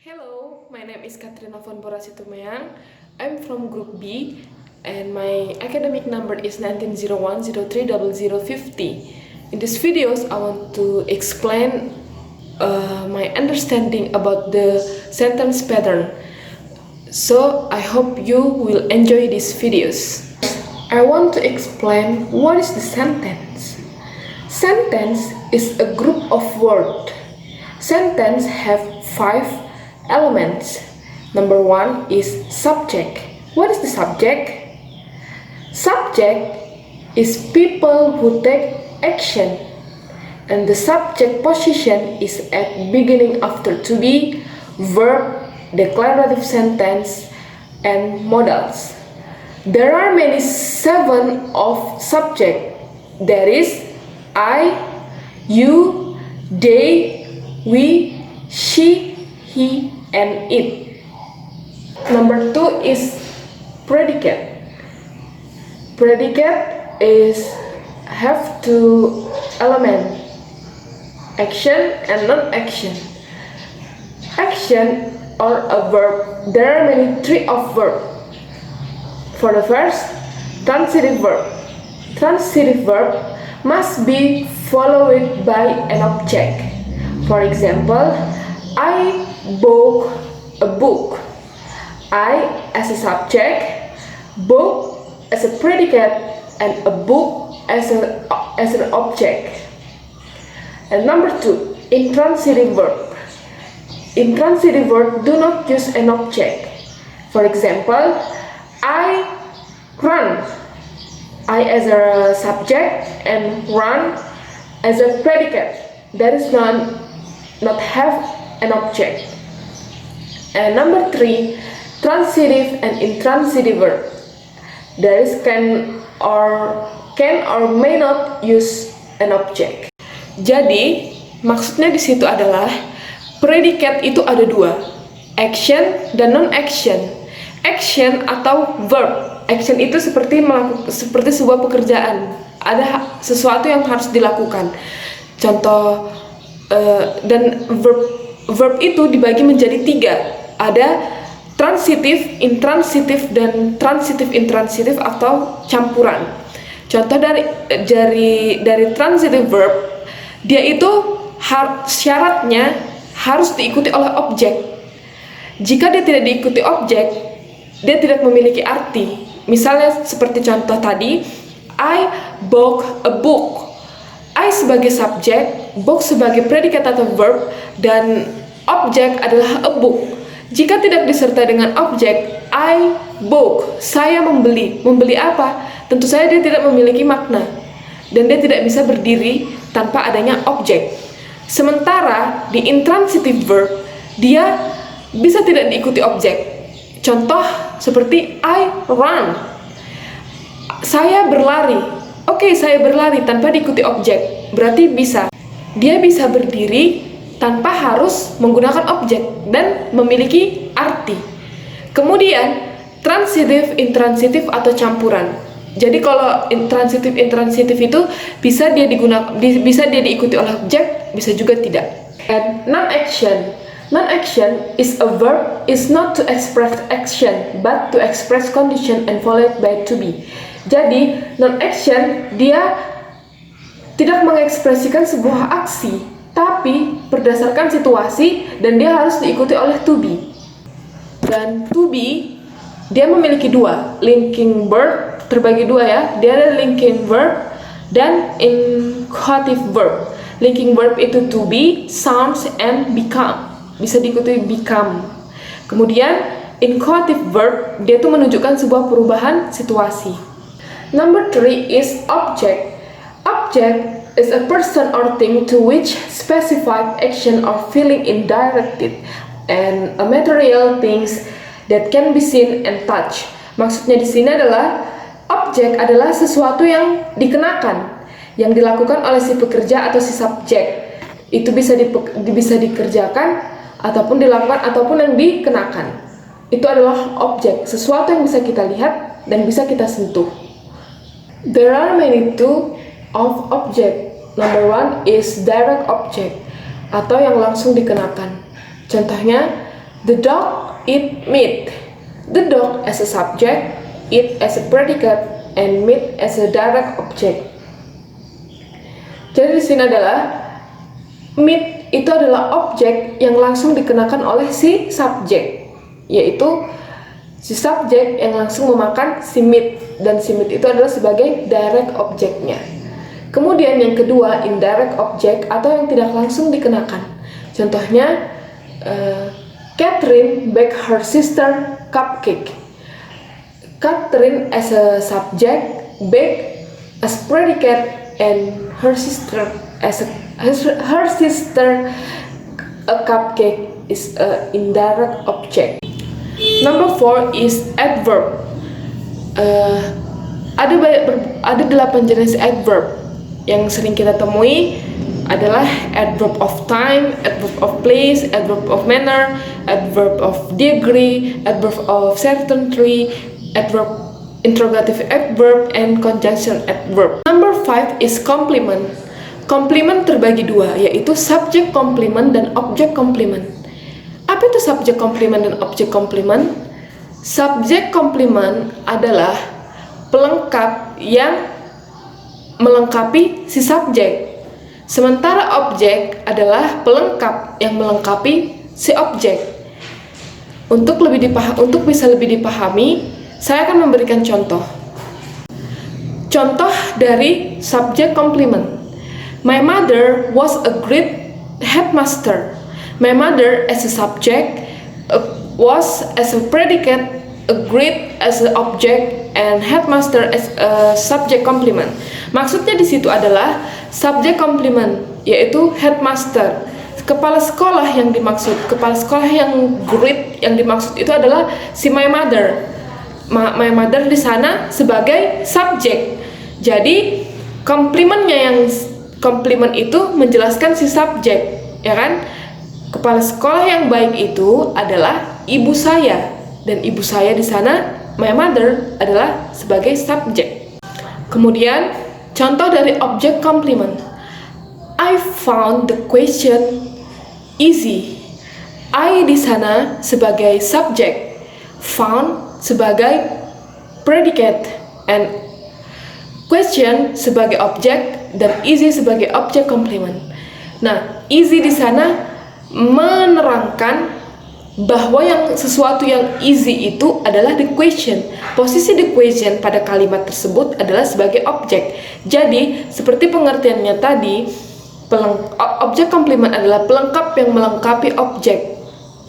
Hello, my name is Katrina von Borasitumeyang. I'm from Group B, and my academic number is 1901030050. In this videos, I want to explain my understanding about the sentence pattern. So I hope you will enjoy these videos. I want to explain what is the sentence. Sentence is a group of words. Sentence have 5 elements. Number 1 is subject. What is the subject? Subject is people who take action, and the subject position is at beginning after to be, verb, declarative sentence, and modals. There are many 7 of subject. There is I, you, they, we, she, he, and it. Number 2 is predicate. Predicate is have 2 elements, action and non-action. Action or a verb, there are many 3 of verb. For the first, transitive verb. Transitive verb must be followed by an object. For example, I bought a book. I as a subject, book as a predicate, and a book as an object. And number 2, intransitive verb. Intransitive verb do not use an object. For example, I run. I as a subject and run as a predicate. That is not have an object. And number 3, transitive and intransitive verb. There is can or may not use an object. Jadi maksudnya di situ adalah predicate itu ada 2, action dan non-action. Action atau verb. Action itu seperti sebuah pekerjaan. Ada sesuatu yang harus dilakukan. Contoh dan verb itu dibagi menjadi 3. Ada transitif, intransitif, dan transitif intransitif atau campuran. Contoh dari transitive verb, dia itu syaratnya harus diikuti oleh objek. Jika dia tidak diikuti objek, dia tidak memiliki arti. Misalnya seperti contoh tadi, I bought a book. I sebagai subjek, book sebagai predikat atau verb, dan objek adalah a book. Jika tidak disertai dengan objek, I bought, saya membeli. Membeli apa? Tentu saja dia tidak memiliki makna, dan dia tidak bisa berdiri tanpa adanya objek. Sementara di intransitive verb, dia bisa tidak diikuti objek. Contoh seperti I run. Saya berlari. Oke, saya berlari tanpa diikuti objek. Berarti bisa. Dia bisa berdiri tanpa harus menggunakan objek dan memiliki arti. Kemudian transitif, intransitif atau campuran. Jadi kalau intransitif itu bisa dia diikuti oleh objek, bisa juga tidak. And non-action. Non-action is a verb is not to express action but to express condition and followed by to be. Jadi non-action dia tidak mengekspresikan sebuah aksi, tapi berdasarkan situasi dan dia harus diikuti oleh to be. Dan to be dia memiliki 2, linking verb terbagi 2 ya. Dia ada linking verb dan inchoative verb. Linking verb itu to be, sounds, and become. Bisa diikuti become. Kemudian inchoative verb dia itu menunjukkan sebuah perubahan situasi. Number 3 is object. Object is a person or thing to which specified action or feeling is directed, and a material things that can be seen and touched. Maksudnya di sini adalah objek adalah sesuatu yang dikenakan, yang dilakukan oleh si pekerja atau si subjek. Itu bisa dikerjakan ataupun dilakukan ataupun yang dikenakan. Itu adalah objek, sesuatu yang bisa kita lihat dan bisa kita sentuh. There are many 2 of object. Number 1 is direct object atau yang langsung dikenakan. Contohnya The dog eat meat. The dog as a subject, eat as a predicate, and meat as a direct object. Jadi di sini adalah meat itu adalah objek yang langsung dikenakan oleh si subjek, yaitu si subjek yang langsung memakan si meat, dan si meat itu adalah sebagai direct objeknya. Kemudian yang kedua, indirect object atau yang tidak langsung dikenakan. Contohnya, Catherine baked her sister cupcake. Catherine as a subject, baked as predicate, and her sister a cupcake is a indirect object. Number 4 is adverb. Ada 8 jenis adverb yang sering kita temui adalah adverb of time, adverb of place, adverb of manner, adverb of degree, adverb of certainty, adverb interrogative adverb, and conjunction adverb. Number 5 is complement. Complement terbagi dua, yaitu subject complement dan object complement. Apa itu subject complement dan object complement? Subject complement adalah pelengkap yang melengkapi si subjek, sementara objek adalah pelengkap yang melengkapi si objek. Untuk bisa lebih dipahami, saya akan memberikan contoh. Contoh dari subject complement. My mother was a great headmaster. My mother as a subject was as a predicate, a great as an object, and headmaster as a subject complement. Maksudnya di situ adalah subject complement, yaitu headmaster. Kepala sekolah yang dimaksud, kepala sekolah yang great yang dimaksud itu adalah si my mother. My mother di sana sebagai subjek. Jadi komplement itu menjelaskan si subjek, ya kan? Kepala sekolah yang baik itu adalah ibu saya, dan ibu saya di sana, my mother, adalah sebagai subjek. Kemudian contoh dari object complement. I found the question easy. I di sana sebagai subjek, found sebagai predicate, and question sebagai objek, dan easy sebagai object complement. Nah, easy di sana menerangkan bahwa sesuatu yang easy itu adalah the question. Posisi the question pada kalimat tersebut adalah sebagai objek. Jadi, seperti pengertiannya tadi, objek complement adalah pelengkap yang melengkapi objek.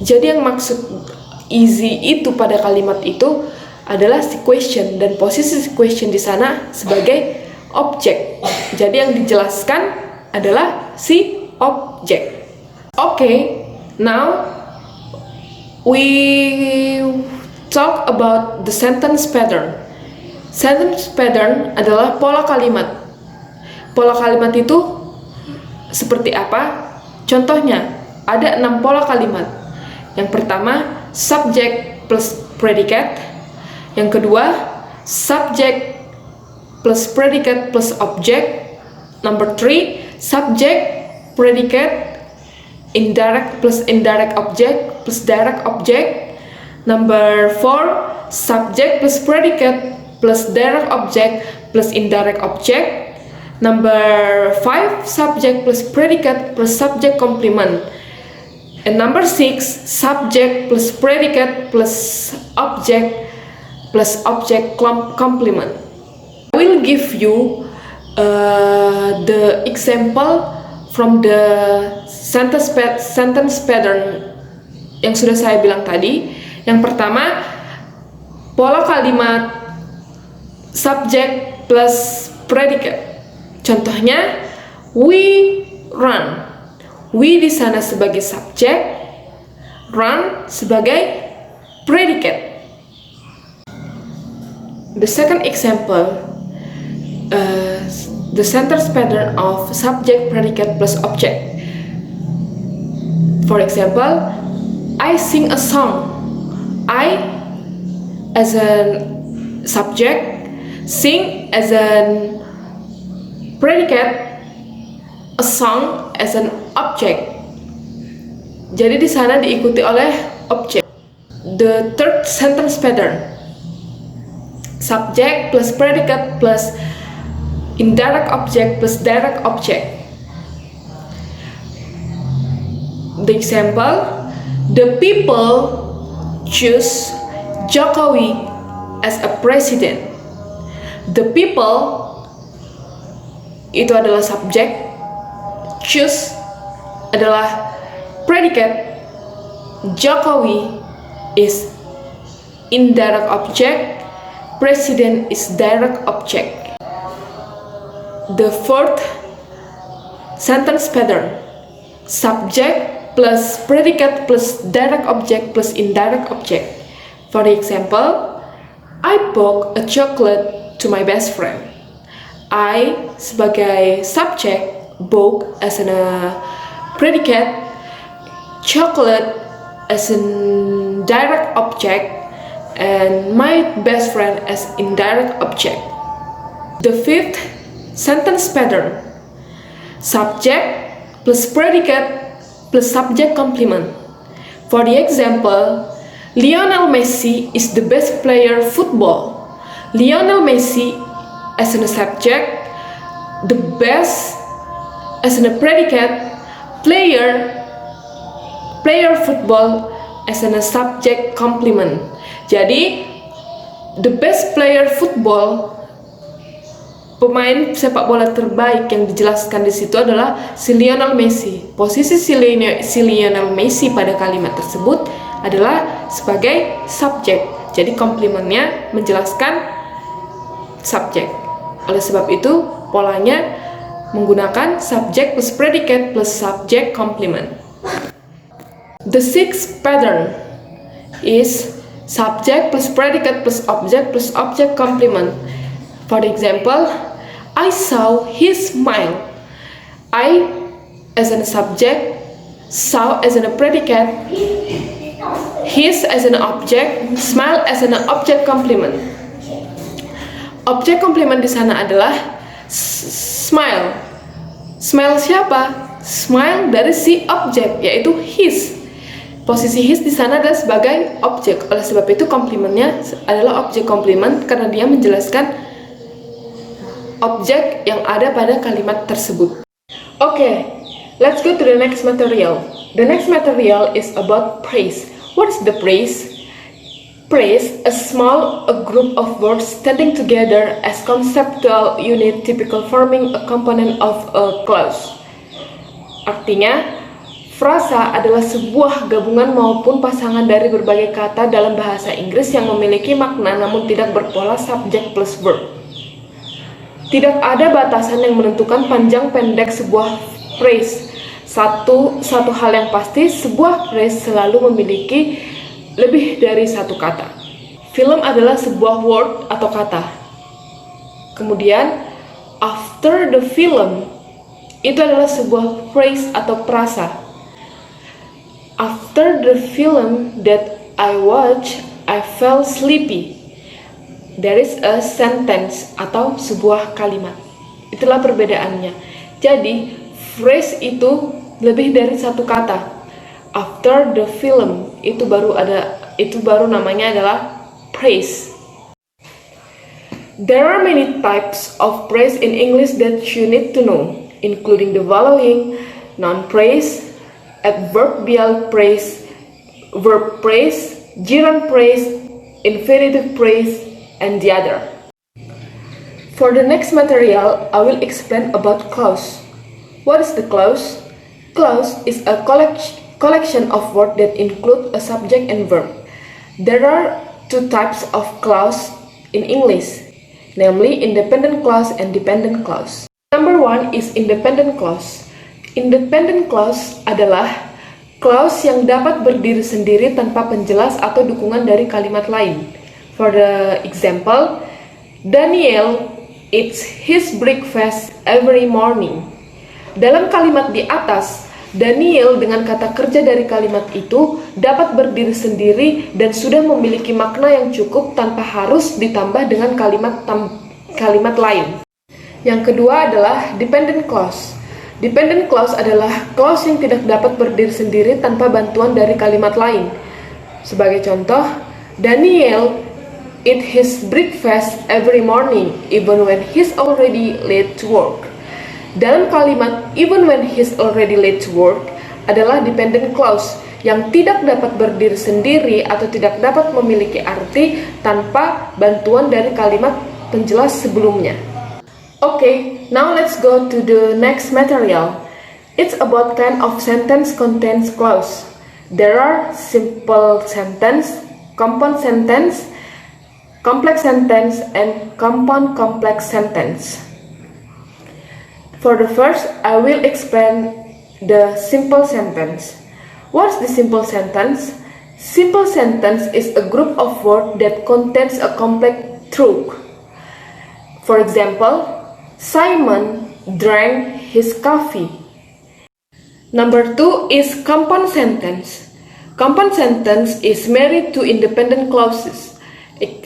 Jadi yang maksud easy itu pada kalimat itu adalah si question, dan posisi si question di sana sebagai objek. Jadi yang dijelaskan adalah si objek. Okay, now we talk about the sentence pattern. Sentence pattern adalah pola kalimat. Pola kalimat itu seperti apa? Contohnya, ada 6 pola kalimat. Yang pertama, subject plus predicate. Yang kedua, subject plus predicate plus object. Number 3, subject, predicate, indirect plus indirect object plus direct object. Number 4, subject plus predicate plus direct object plus indirect object. Number 5, subject plus predicate plus subject complement. And number 6, subject plus predicate plus object complement. I will give you the example from the sentence pattern yang sudah saya bilang tadi. Yang pertama, pola kalimat subject plus predicate. Contohnya, we run. We di sana sebagai subjek, run sebagai predicate. The second example, the sentence pattern of subject, predicate plus object. For example, I sing a song. I as a subject, sing as a predicate, a song as an object. Jadi di sana diikuti oleh objek. The third sentence pattern. Subject plus predicate plus indirect object plus direct object. The example, the people choose Jokowi as a president. The people itu adalah subjek, choose adalah predicate, Jokowi is indirect object, president is direct object. The fourth sentence pattern, subject plus predicate plus direct object plus indirect object. For example, I bought a chocolate to my best friend. I sebagai subjek, bought as a predicate, chocolate as a direct object, and my best friend as indirect object. The fifth sentence pattern, subject plus predicate plus subject complement. For the example, Lionel Messi is the best player football. Lionel Messi as a subject, the best as a predicate, player football as a subject complement. Jadi the best player football, pemain sepak bola terbaik yang dijelaskan di situ adalah si Lionel Messi. Posisi si Lionel Messi pada kalimat tersebut adalah sebagai subjek. Jadi komplimennya menjelaskan subjek. Oleh sebab itu polanya menggunakan subjek plus predicate plus subject complement. The sixth pattern is subject plus predicate plus object complement. For example, I saw his smile. I as a subject, saw as a predicate, his as an object, smile as an object complement. Objek komplement di sana adalah smile. Smile siapa? Smile dari si objek, yaitu his. Posisi his di sana adalah sebagai objek. Oleh sebab itu komplimennya adalah objek komplement karena dia menjelaskan objek yang ada pada kalimat tersebut. Okay, let's go to the next material. The next material is about praise. What is the praise? Praise, a group of words standing together as conceptual unit typical forming a component of a clause. Artinya, frasa adalah sebuah gabungan maupun pasangan dari berbagai kata dalam bahasa Inggris yang memiliki makna namun tidak berpola subject plus verb. Tidak ada batasan yang menentukan panjang pendek sebuah phrase. Satu hal yang pasti, sebuah phrase selalu memiliki lebih dari satu kata. Film adalah sebuah word atau kata. Kemudian, after the film itu adalah sebuah phrase atau frasa. After the film that I watched, I felt sleepy. There is a sentence atau sebuah kalimat. Itulah perbedaannya. Jadi, phrase itu lebih dari satu kata. After the film itu baru namanya adalah praise. There are many types of praise in English that you need to know, including the following: noun praise, adverbial praise, verb praise, gerund praise, infinitive praise, and the other. For the next material, I will explain about clause. What is the clause? Clause is a collection of words that include a subject and verb. There are two types of clause in English, namely independent clause and dependent clause. Number one is independent clause. Independent clause adalah clause yang dapat berdiri sendiri tanpa penjelas atau dukungan dari kalimat lain. For the example, Daniel eats his breakfast every morning. Dalam kalimat di atas, Daniel dengan kata kerja dari kalimat itu dapat berdiri sendiri dan sudah memiliki makna yang cukup tanpa harus ditambah dengan kalimat lain. Yang kedua adalah dependent clause. Dependent clause adalah clause yang tidak dapat berdiri sendiri tanpa bantuan dari kalimat lain. Sebagai contoh, Daniel eat his breakfast every morning, even when he's already late to work. Dalam kalimat even when he's already late to work adalah dependent clause yang tidak dapat berdiri sendiri atau tidak dapat memiliki arti tanpa bantuan dari kalimat penjelas sebelumnya. Okay, now let's go to the next material. It's about kind of sentence contains clause. There are simple sentence, compound sentence, complex sentence, and compound complex sentence. For the first, I will explain the simple sentence. What's the simple sentence? Simple sentence is a group of words that contains a complex truth. For example, Simon drank his coffee. Number 2 is compound sentence. Compound sentence is married to independent clauses.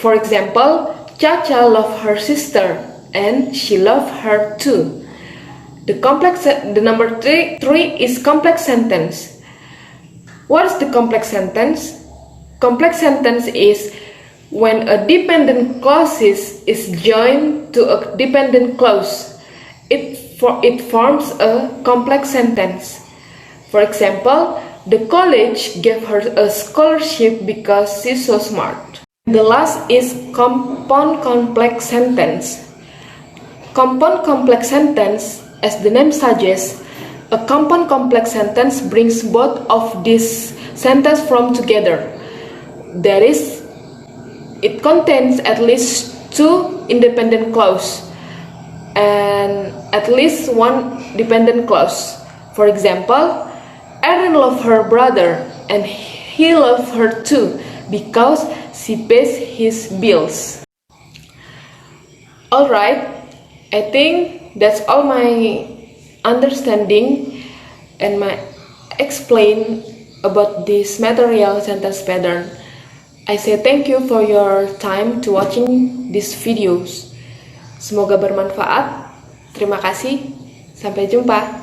For example, Chacha loved her sister and she loved her too. The number three is complex sentence. What is the complex sentence? Complex sentence is when a dependent clause is joined to a dependent clause. It forms a complex sentence. For example, the college gave her a scholarship because she's so smart. The last is compound complex sentence. Compound complex sentence, as the name suggests, a compound complex sentence brings both of these sentences from together. That is, it contains at least 2 independent clauses and at least 1 dependent clause. For example, Erin loved her brother and he loved her too because she pays his bills. Alright, I think that's all my understanding and my explain about this material sentence pattern. I say thank you for your time to watching these videos. Semoga bermanfaat. Terima kasih. Sampai jumpa.